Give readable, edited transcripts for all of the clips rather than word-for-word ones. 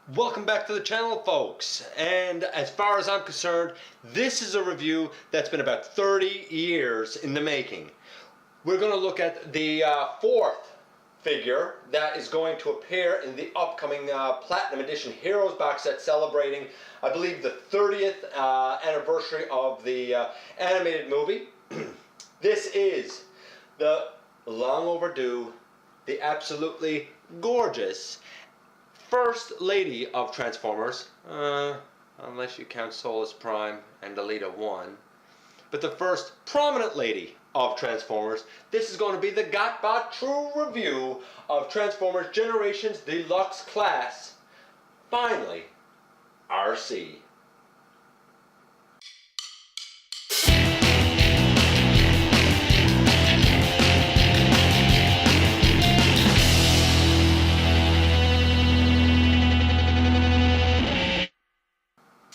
Welcome back to the channel, folks. And as far as I'm concerned, this is a review that's been about 30 years in the making. We're going to look at the fourth figure that is going to appear in the upcoming Platinum Edition Heroes box set, celebrating, I believe, the 30th anniversary of the animated movie. This is the long overdue, the absolutely gorgeous First Lady of Transformers, unless you count Solus Prime and Alita 1, but the first prominent lady of Transformers. This is going to be the GotBot True Review of Transformers Generations Deluxe Class. Finally, Arcee.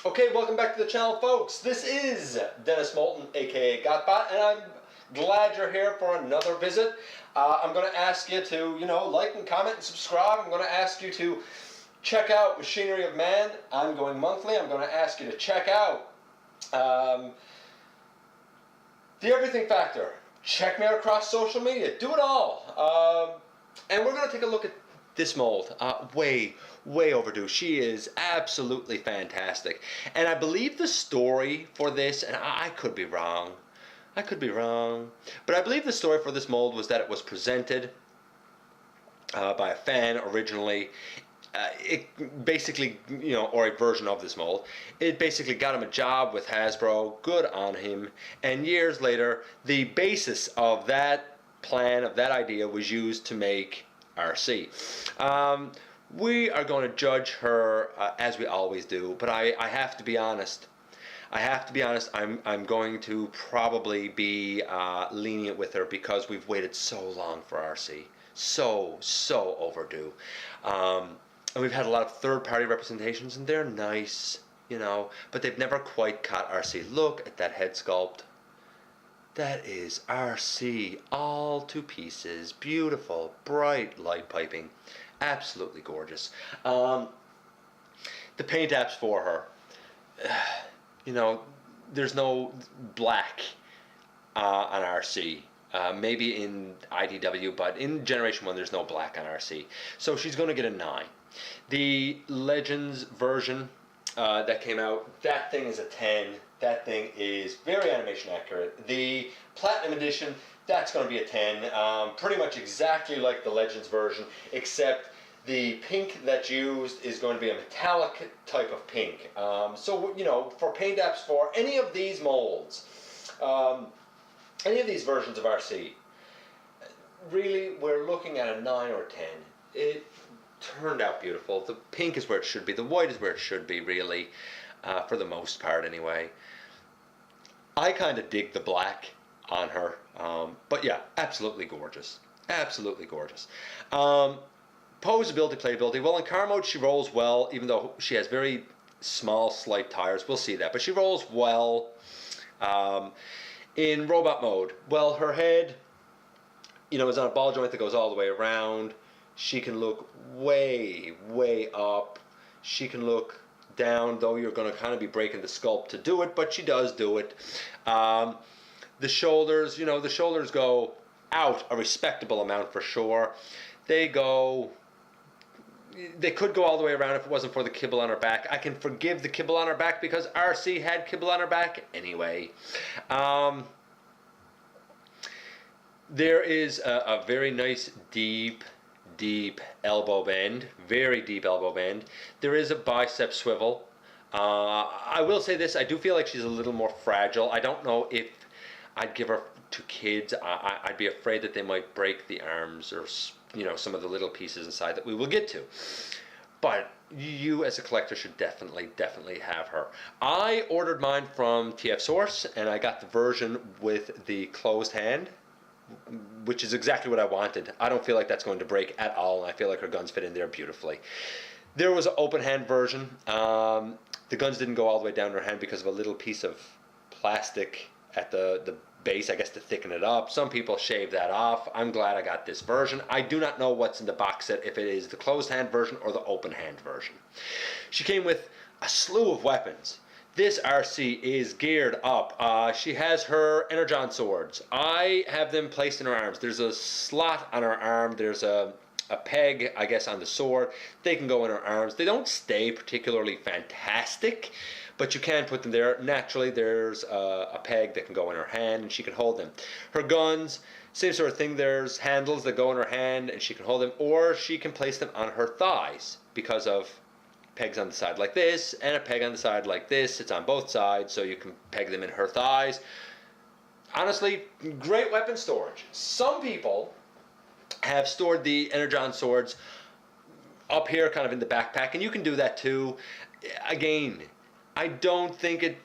Okay, welcome back to the channel, folks. This is Dennis Moulton, aka GotBot, and I'm glad you're here for another visit. I'm going to ask you to, like and comment and subscribe. I'm going to ask you to check out Machinery of Man. I'm going monthly. I'm going to ask you to check out The Everything Factor. Check me out across social media. Do it all. And we're going to take a look at this mold, way overdue. She is absolutely fantastic. And I believe the story for this, and I could be wrong, but I believe the story for this mold was that it was presented by a fan originally. It basically, or a version of this mold, it basically got him a job with Hasbro, good on him, and years later, the basis of that plan, of that idea, was used to make Arcee. We are going to judge her as we always do, but I have to be honest. I'm going to probably be lenient with her because we've waited so long for Arcee. So overdue. And we've had a lot of third-party representations, and they're nice, but they've never quite caught Arcee. Look at that head sculpt. That is Arcee, all to pieces. Beautiful, bright light piping. Absolutely gorgeous. The paint apps for her. There's no black on Arcee. Maybe in IDW, but in Generation 1 there's no black on Arcee. So she's going to get a 9. The Legends version that came out, that thing is a 10. That thing is very animation accurate. The Platinum Edition, that's going to be a 10. Pretty much exactly like the Legends version, except the pink that's used is going to be a metallic type of pink. So, for paint apps for any of these molds, any of these versions of Arcee, really, we're looking at a 9 or 10. It turned out beautiful. The pink is where it should be. The white is where it should be, really, for the most part anyway. I kind of dig the black on her, but yeah, absolutely gorgeous. Absolutely gorgeous. Posability, playability. Well, in car mode, she rolls well, even though she has very small, slight tires. We'll see that, but she rolls well. In robot mode, well, her head, is on a ball joint that goes all the way around. She can look way up. She can look down, though you're going to kind of be breaking the sculpt to do it, but she does do it. The shoulders, the shoulders go out a respectable amount for sure. They could go all the way around if it wasn't for the kibble on her back. I can forgive the kibble on her back because Arcee had kibble on her back anyway. There is a very nice deep elbow bend, very deep elbow bend. There is a bicep swivel. I will say this, I do feel like she's a little more fragile. I don't know if I'd give her to kids. I'd be afraid that they might break the arms or some of the little pieces inside that we will get to. But you as a collector should definitely have her. I ordered mine from TF Source, and I got the version with the closed hand, which is exactly what I wanted. I don't feel like that's going to break at all, and I feel like her guns fit in there beautifully. There was an open hand version. The guns didn't go all the way down her hand because of a little piece of plastic at the base, I guess, to thicken it up. Some people shave that off. I'm glad I got this version. I do not know what's in the box set, if it is the closed hand version or the open hand version. She came with a slew of weapons. This Arcee is geared up. She has her Energon swords. I have them placed in her arms. There's a slot on her arm. There's a peg, I guess, on the sword. They can go in her arms. They don't stay particularly fantastic, but you can put them there. Naturally, there's a peg that can go in her hand, and she can hold them. Her guns, same sort of thing. There's handles that go in her hand, and she can hold them, or she can place them on her thighs because of pegs on the side like this, and a peg on the side like this. It's on both sides, so you can peg them in her thighs. Honestly, great weapon storage. Some people have stored the Energon swords up here, kind of in the backpack, and you can do that too. Again, I don't think it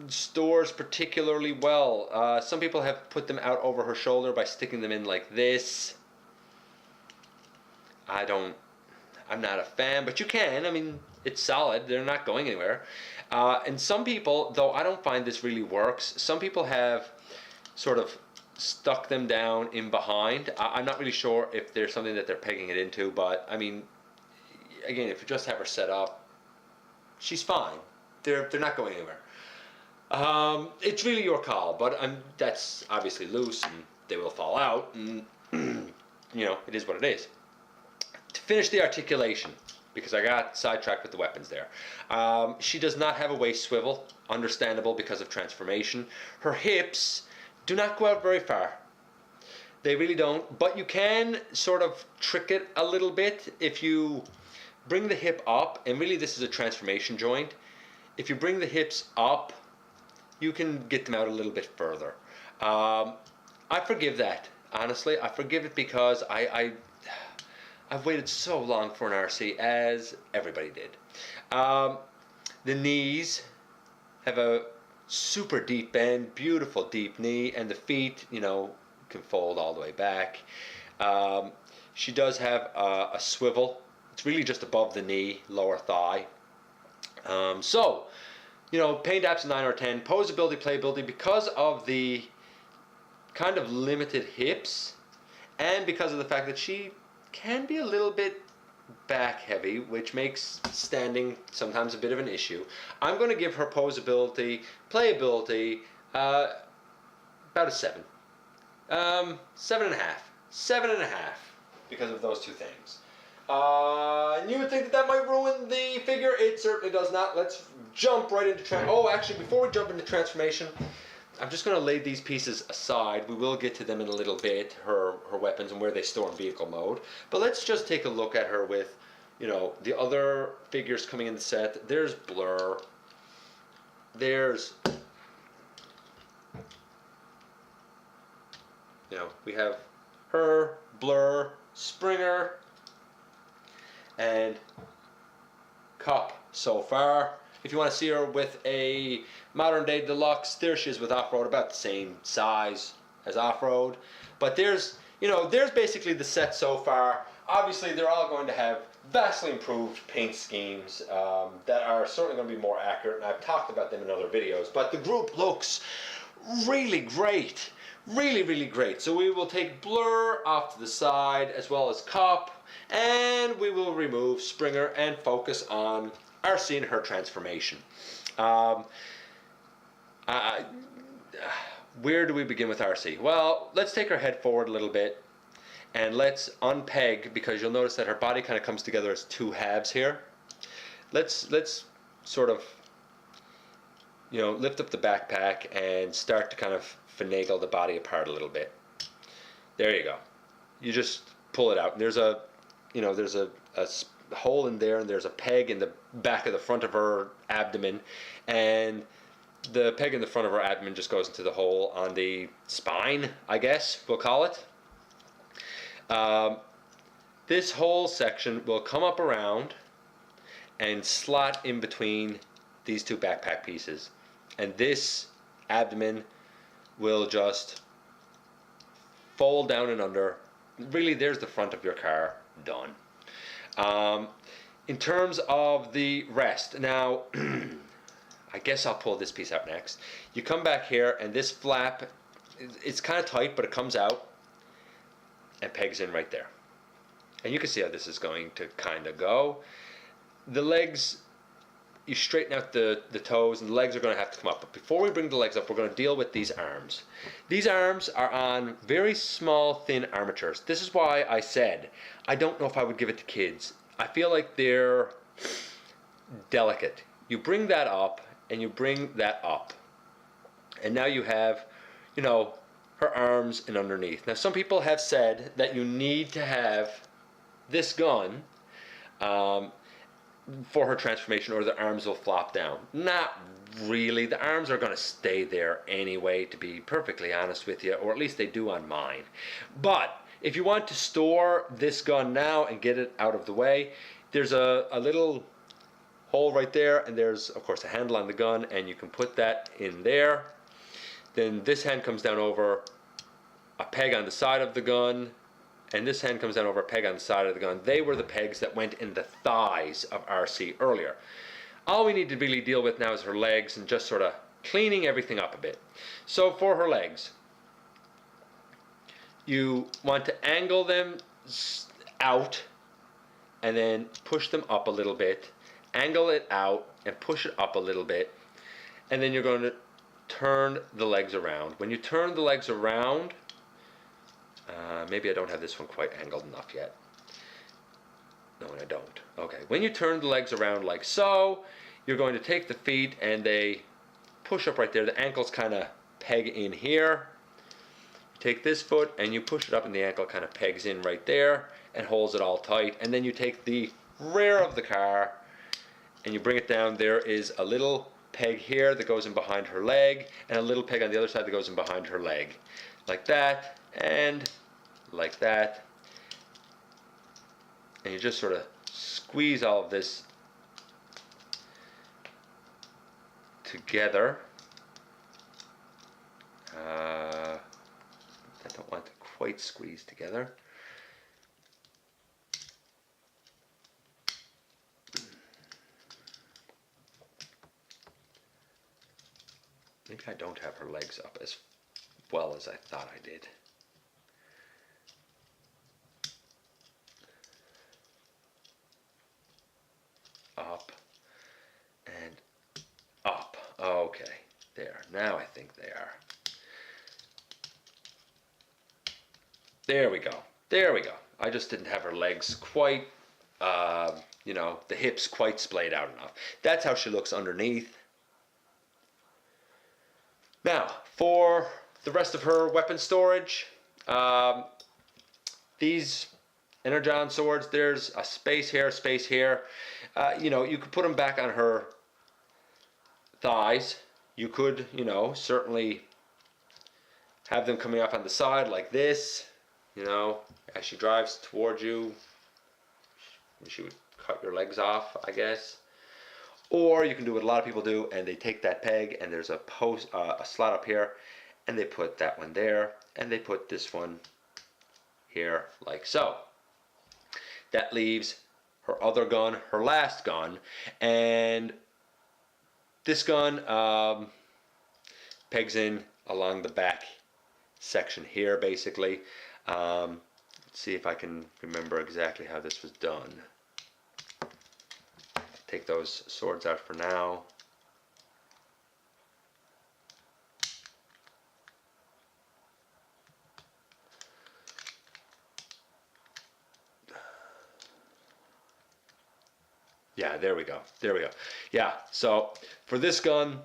stores particularly well. Some people have put them out over her shoulder by sticking them in like this. I'm not a fan, but you can. I mean, it's solid. They're not going anywhere. And some people, though I don't find this really works, some people have sort of stuck them down in behind. I'm not really sure if there's something that they're pegging it into, but I mean, again, if you just have her set up, she's fine. They're not going anywhere. It's really your call, but that's obviously loose, and they will fall out, and you know, it is what it is. To finish the articulation, because I got sidetracked with the weapons there. She does not have a waist swivel, understandable because of transformation. Her hips do not go out very far. They really don't, but you can sort of trick it a little bit if you bring the hip up, and really this is a transformation joint. If you bring the hips up, you can get them out a little bit further. I forgive that, honestly. I forgive it because I've waited so long for an Arcee, as everybody did. The knees have a super deep bend, beautiful deep knee, and the feet, you know, can fold all the way back. She does have a swivel. It's really just above the knee, lower thigh. So, you know, paint apps 9 or 10. Posability, playability, because of the kind of limited hips, and because of the fact that she can be a little bit back heavy, which makes standing sometimes a bit of an issue. I'm going to give her posability, playability, about a 7. 7.5. 7.5, because of those two things. You would think that might ruin the figure. It certainly does not. Let's jump right into actually, before we jump into transformation, I'm just going to lay these pieces aside. We will get to them in a little bit, her weapons and where they store in vehicle mode. But let's just take a look at her with, you know, the other figures coming in the set. There's Blur. There's, you know, we have her, Blur, Springer, and Cup so far. If you want to see her with a modern day Deluxe, there she is with Off-Road, about the same size as Off-Road. But there's basically the set so far. Obviously, they're all going to have vastly improved paint schemes that are certainly going to be more accurate, and I've talked about them in other videos. But the group looks really great. Really, really great. So we will take Blur off to the side, as well as Cup, and we will remove Springer and focus on Arcee and her transformation. Where do we begin with Arcee? Well, let's take her head forward a little bit, and let's unpeg, because you'll notice that her body kind of comes together as two halves here. Let's sort of, you know, lift up the backpack and start to kind of finagle the body apart a little bit. There you go. You just pull it out. And there's a hole in there, and there's a peg in the back of the front of her abdomen, and the peg in the front of her abdomen just goes into the hole on the spine, I guess we'll call it. This whole section will come up around and slot in between these two backpack pieces, and this abdomen will just fold down and under. Really, there's the front of your car done. In terms of the rest, now I guess I'll pull this piece out next. You come back here, and this flap it's kind of tight, but it comes out and pegs in right there. And you can see how this is going to kind of go. The legs, you straighten out the toes, and the legs are going to have to come up. But before we bring the legs up, we're going to deal with these arms. These arms are on very small, thin armatures. This is why I said I don't know if I would give it to kids. I feel like they're delicate. You bring that up, and you bring that up. And now you have, you know, her arms and underneath. Now, some people have said that you need to have this gun for her transformation, or the arms will flop down. Not really. The arms are going to stay there anyway, to be perfectly honest with you, or at least they do on mine. But if you want to store this gun now and get it out of the way, there's a little hole right there, and there's of course a handle on the gun, and you can put that in there. Then this hand comes down over a peg on the side of the gun, and this hand comes down over a peg on the side of the gun. They were the pegs that went in the thighs of Arcee earlier. All we need to really deal with now is her legs, and just sort of cleaning everything up a bit. So for her legs, you want to angle them out and then push them up a little bit, angle it out and push it up a little bit, and then you're going to turn the legs around. When you turn the legs around, maybe I don't have this one quite angled enough yet. No, I don't. Okay, when you turn the legs around like so, you're going to take the feet and they push up right there. The ankles kind of peg in here. You take this foot and you push it up, and the ankle kind of pegs in right there and holds it all tight. And then you take the rear of the car and you bring it down. There is a little peg here that goes in behind her leg, and a little peg on the other side that goes in behind her leg. Like that, and like that. And you just sort of squeeze all of this together. I don't want to quite squeeze together. Maybe I don't have her legs up as well as I thought I did. Up and up. Okay, there. Now I think they are. There we go. There we go. I just didn't have her legs quite, you know, the hips quite splayed out enough. That's how she looks underneath. Now, for the rest of her weapon storage, these Energon swords, there's a space here, space here. You know, you could put them back on her thighs. You could, you know, certainly have them coming up on the side like this, you know, as she drives towards you. She would cut your legs off, I guess. Or you can do what a lot of people do, and they take that peg, and there's a post, a slot up here, and they put that one there, and they put this one here, like so. That leaves her other gun, her last gun, and this gun pegs in along the back section here, basically. Let's see if I can remember exactly how this was done. Take those swords out for now. Yeah, there we go. There we go. Yeah, so for this gun,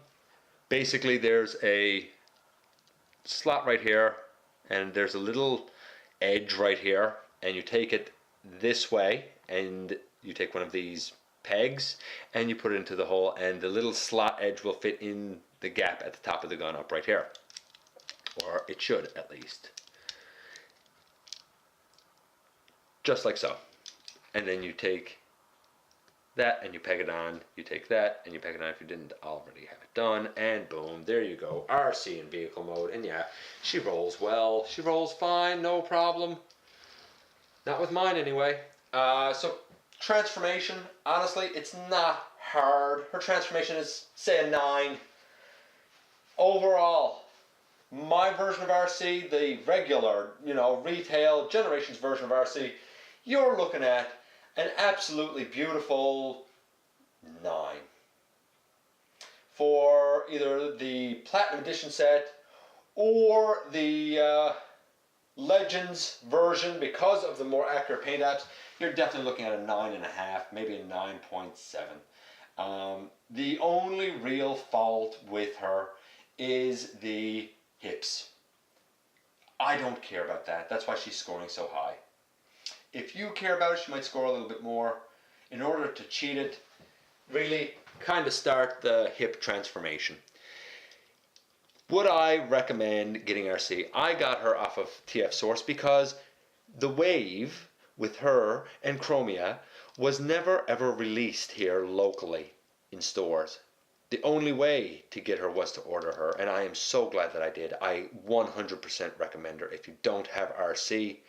basically there's a slot right here, and there's a little edge right here, and you take it this way, and you take one of these pegs and you put it into the hole, and the little slot edge will fit in the gap at the top of the gun up right here, or it should at least, just like so. And then you take that and you peg it on, you take that and you peg it on if you didn't already have it done, and boom, there you go, Arcee in vehicle mode. And yeah, she rolls well, she rolls fine, no problem, not with mine anyway. So transformation, honestly, it's not hard. Her transformation is, say, a 9. Overall, my version of Arcee, the regular, retail Generations version of Arcee, you're looking at an absolutely beautiful 9. For either the Platinum Edition set or the Legends version, because of the more accurate paint apps, you're definitely looking at a 9.5, maybe a 9.7. The only real fault with her is the hips. I don't care about that. That's why she's scoring so high. If you care about it, she might score a little bit more. In order to cheat it, really kind of start the hip transformation. Would I recommend getting Arcee? I got her off of TF Source because the Wave with her and Chromia was never ever released here locally in stores. The only way to get her was to order her, and I am so glad that I did. I 100% recommend her. If you don't have Arcee,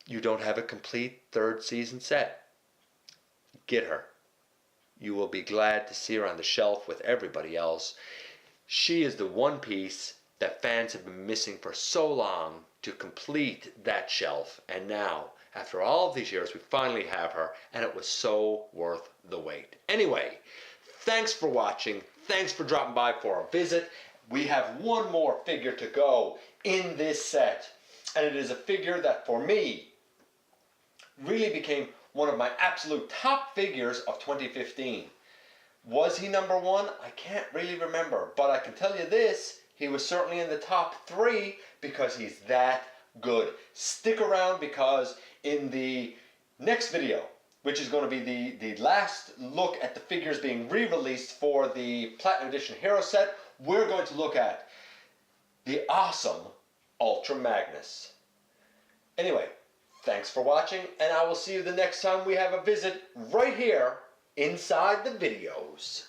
you don't have a complete third season set. Get her. You will be glad to see her on the shelf with everybody else. She is the one piece that fans have been missing for so long to complete that shelf. And now, after all of these years, we finally have her, and it was so worth the wait. Anyway, thanks for watching. Thanks for dropping by for a visit. We have one more figure to go in this set, and it is a figure that for me really became one of my absolute top figures of 2015. Was he number 1? I can't really remember, but I can tell you this, he was certainly in the top 3 because he's that good. Stick around, because in the next video, which is going to be the last look at the figures being re-released for the Platinum Edition Hero set, we're going to look at the awesome Ultra Magnus. Anyway, thanks for watching, and I will see you the next time we have a visit right here inside the videos.